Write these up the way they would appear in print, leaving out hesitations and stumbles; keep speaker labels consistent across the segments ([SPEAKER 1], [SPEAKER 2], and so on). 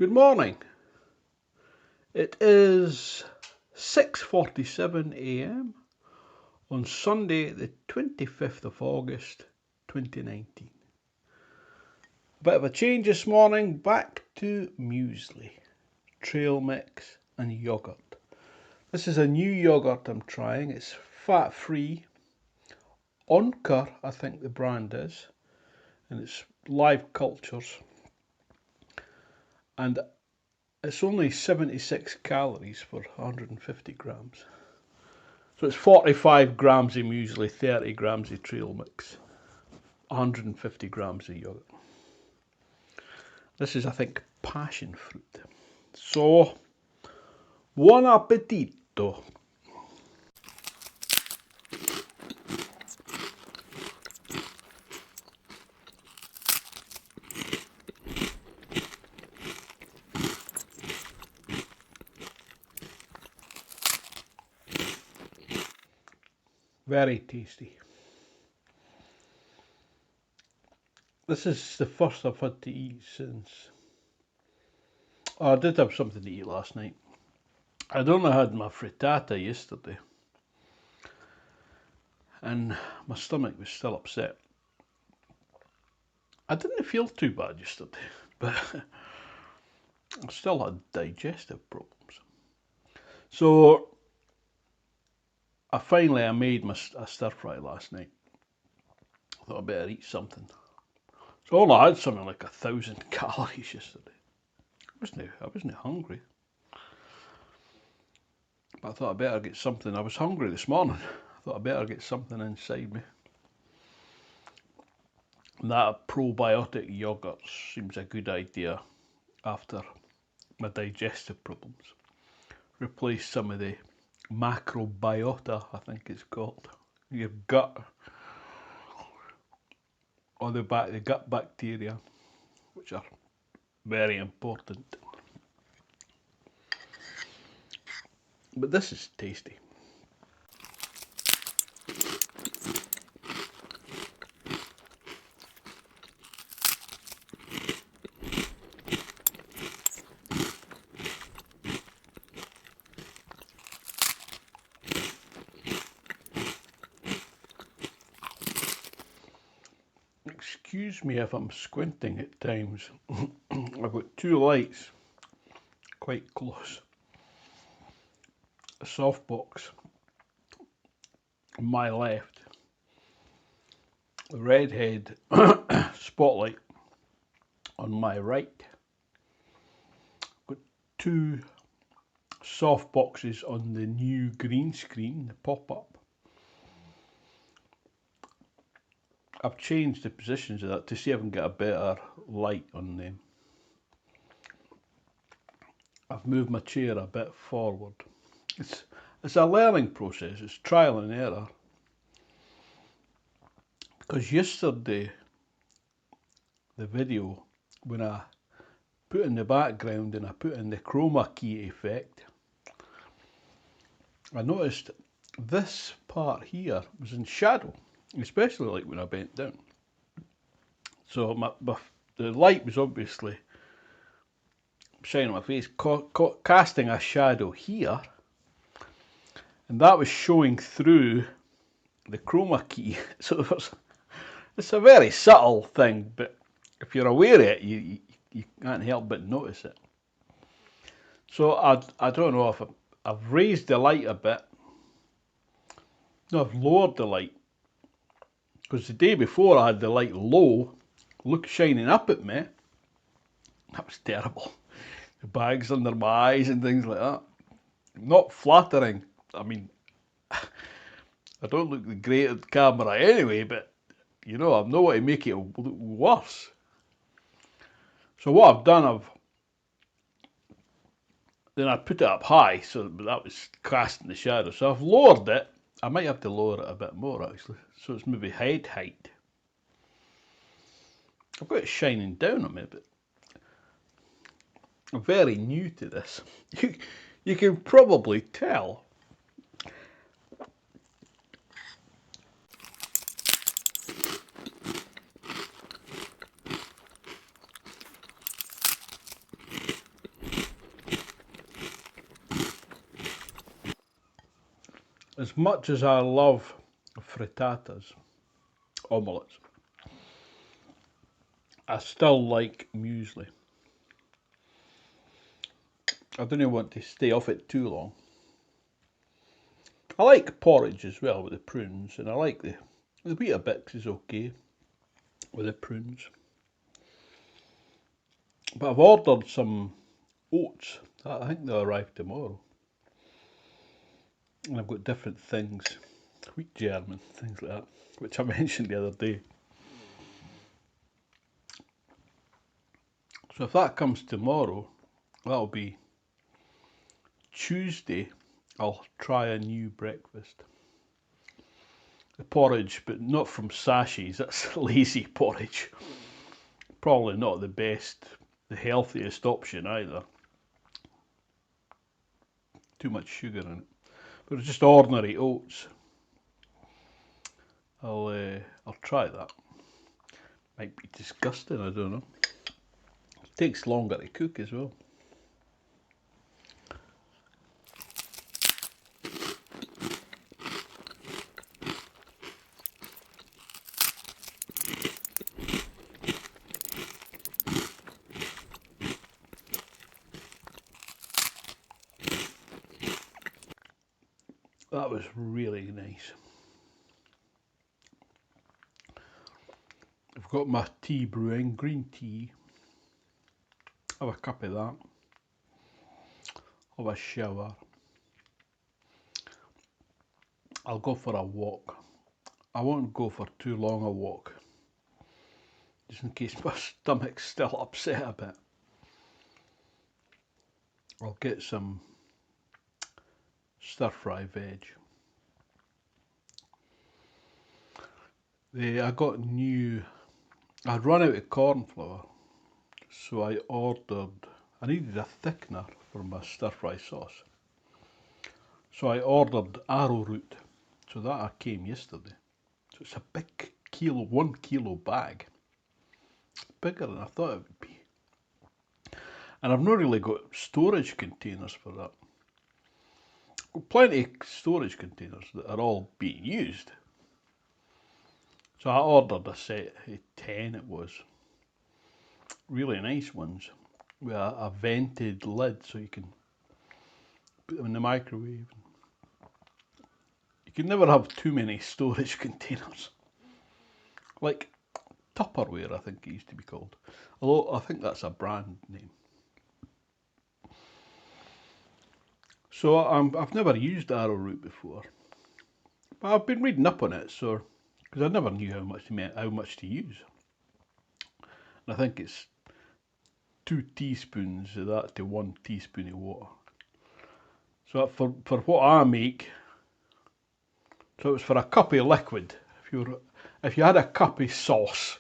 [SPEAKER 1] Good morning. It is 6:47 a.m. on Sunday the 25th of August 2019. A bit of a change this morning, back to muesli, trail mix and yoghurt. This is a new yoghurt I'm trying. It's fat free. Onker, I think the brand is, and it's live cultures. And it's only 76 calories for 150 grams. So it's 45 grams of muesli, 30 grams of trail mix, 150 grams of yogurt. This is, I think, passion fruit. So, buon appetito. Very tasty. This is the first I've had to eat since... Oh, I did have something to eat last night. I'd only had my frittata yesterday, and my stomach was still upset. I didn't feel too bad yesterday, but I still had digestive problems. So I made a stir fry last night. I thought I'd better eat something. So I only had something like 1,000 calories yesterday. I wasn't hungry. But I thought I'd better get something. I was hungry this morning. I thought I'd better get something inside me. And that probiotic yogurt seems a good idea after my digestive problems. Replace some of the macrobiota, I think it's called, your gut, or the gut bacteria, which are very important. But this is tasty. Excuse me if I'm squinting at times. I've got two lights quite close. A softbox on my left, the redhead spotlight on my right. I've got two soft boxes on the new green screen, the pop-up. I've changed the positions of that to see if I can get a better light on them. I've moved my chair a bit forward. It's a learning process, it's trial and error. Because yesterday, the video, when I put in the background and I put in the chroma key effect, I noticed this part here was in shadow, especially like when I bent down. So the light was obviously shining on my face, casting a shadow here, and that was showing through the chroma key. So it's a very subtle thing, but if you're aware of it, you can't help but notice it. So I don't know if I've raised the light a bit. No, I've lowered the light. Because the day before I had the light low, shining up at me. That was terrible. The bags under my eyes and things like that. Not flattering. I mean, I don't look the great at the camera anyway, but you know, I've no way to make it look worse. So what I've done, then I put it up high, so that was casting the shadow. So I've lowered it. I might have to lower it a bit more actually, so it's maybe head height. I've got it shining down on me, but I'm very new to this. You can probably tell. As much as I love frittatas, omelettes, I still like muesli. I don't want to stay off it too long. I like porridge as well with the prunes, and I like the Weetabix is okay with the prunes. But I've ordered some oats. I think they'll arrive tomorrow. And I've got different things, wheat germ and things like that, which I mentioned the other day. So if that comes tomorrow, that'll be Tuesday. I'll try a new breakfast. The porridge, but not from Sashi's, that's lazy porridge. Probably not the best, the healthiest option either. Too much sugar in it. But it's just ordinary oats. I'll try that. Might be disgusting, I don't know. It takes longer to cook as well. That was really nice. I've got my tea brewing, green tea. Have a cup of that. Have a shower. I'll go for a walk. I won't go for too long a walk, just in case my stomach's still upset a bit. I'll get some stir-fry veg. I'd run out of corn flour, so I needed a thickener for my stir-fry sauce. So I ordered arrowroot, so that came yesterday. So it's a big 1 kilo bag. It's bigger than I thought it would be. And I've not really got storage containers for that. I've got plenty of storage containers that are all being used. So I ordered a set of 10 it was. Really nice ones with a vented lid so you can put them in the microwave. You can never have too many storage containers. Like Tupperware, I think it used to be called. Although I think that's a brand name. So I've never used arrowroot before. But I've been reading up on it, so because I never knew how much to use. And I think it's 2 teaspoons of that to 1 teaspoon of water. So for what I make, so it was for a cup of liquid. If you had a cup of sauce,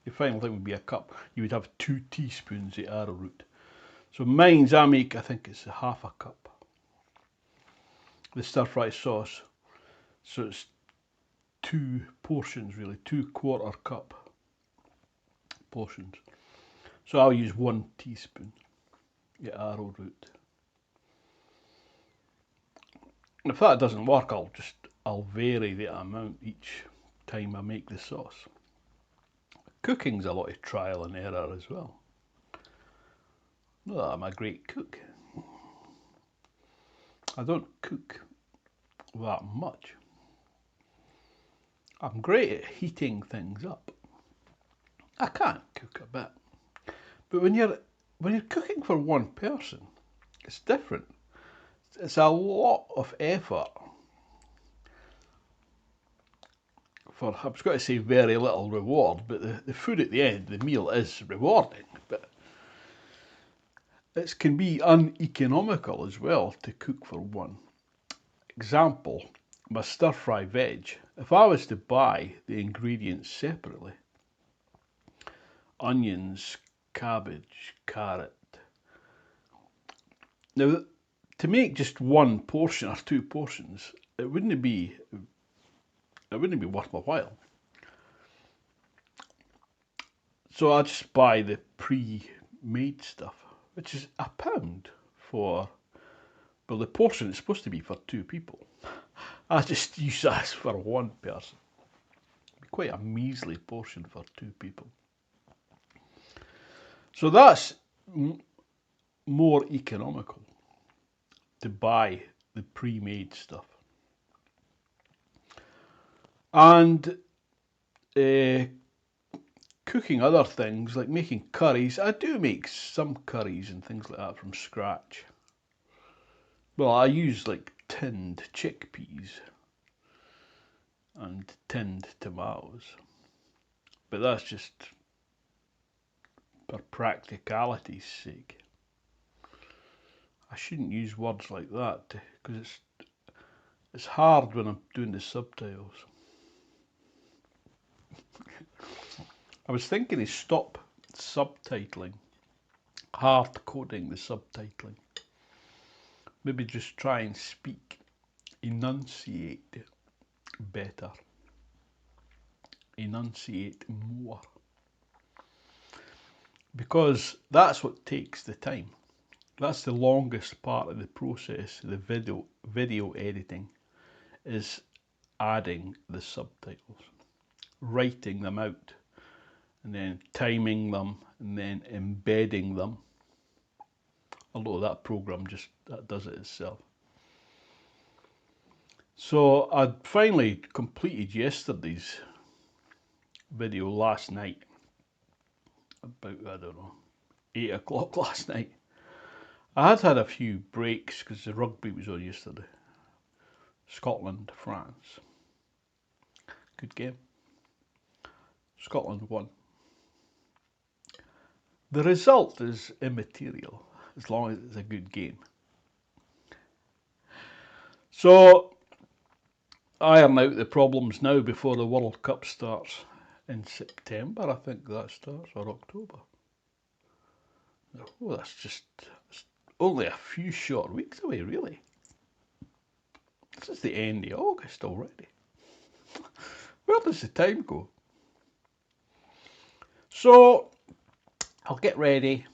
[SPEAKER 1] the final thing would be a cup, you would have 2 teaspoons of arrowroot. So mine's I make, I think it's half a cup. The stir-fry sauce. So it's 2 portions really, 2 1/4 cup portions. So I'll use 1 teaspoon of arrowroot. And if that doesn't work, I'll vary the amount each time I make the sauce. Cooking's a lot of trial and error as well. Not that I'm a great cook. I don't cook that much. I'm great at heating things up. I can cook a bit. But when you're cooking for one person, it's different. It's a lot of effort for, I was going to say very little reward, but the food at the end, the meal is rewarding, but it can be uneconomical as well to cook for one. Example, my stir-fry veg. If I was to buy the ingredients separately, onions, cabbage, carrot. Now, to make just 1 portion or 2 portions, it wouldn't be worth my while. So I just buy the pre-made stuff, which is £1 for, well, the portion is supposed to be for 2 people. I just use that for one person. Quite a measly portion for 2 people. So that's more economical to buy the pre-made stuff. And cooking other things, like making curries. I do make some curries and things like that from scratch. Well, I use like tinned chickpeas and tinned tomatoes. But that's just for practicality's sake. I shouldn't use words like that because it's hard when I'm doing the subtitles. I was thinking to stop subtitling, hard coding the subtitling. Maybe just try and speak, enunciate better, enunciate more. Because that's what takes the time. That's the longest part of the process, the video editing, is adding the subtitles, writing them out, and then timing them, and then embedding them. Although that program that does it itself. So I finally completed yesterday's video last night, about, I don't know, 8 o'clock last night. I had a few breaks because the rugby was on yesterday. Scotland, France. Good game. Scotland won. The result is immaterial as long as it's a good game. So, iron out the problems now before the World Cup starts in September, I think that starts, or October. Oh, it's only a few short weeks away, really. This is the end of August already. Where does the time go? So, I'll get ready,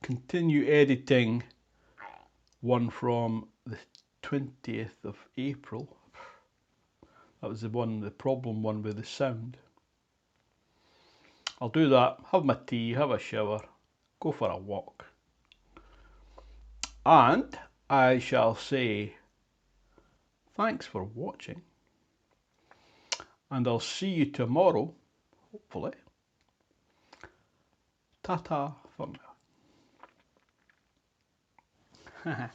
[SPEAKER 1] continue editing one from the 20th of April. That was the problem one with the sound. I'll do that, have my tea, have a shower, go for a walk. And I shall say thanks for watching. And I'll see you tomorrow, hopefully. Ta-ta for now.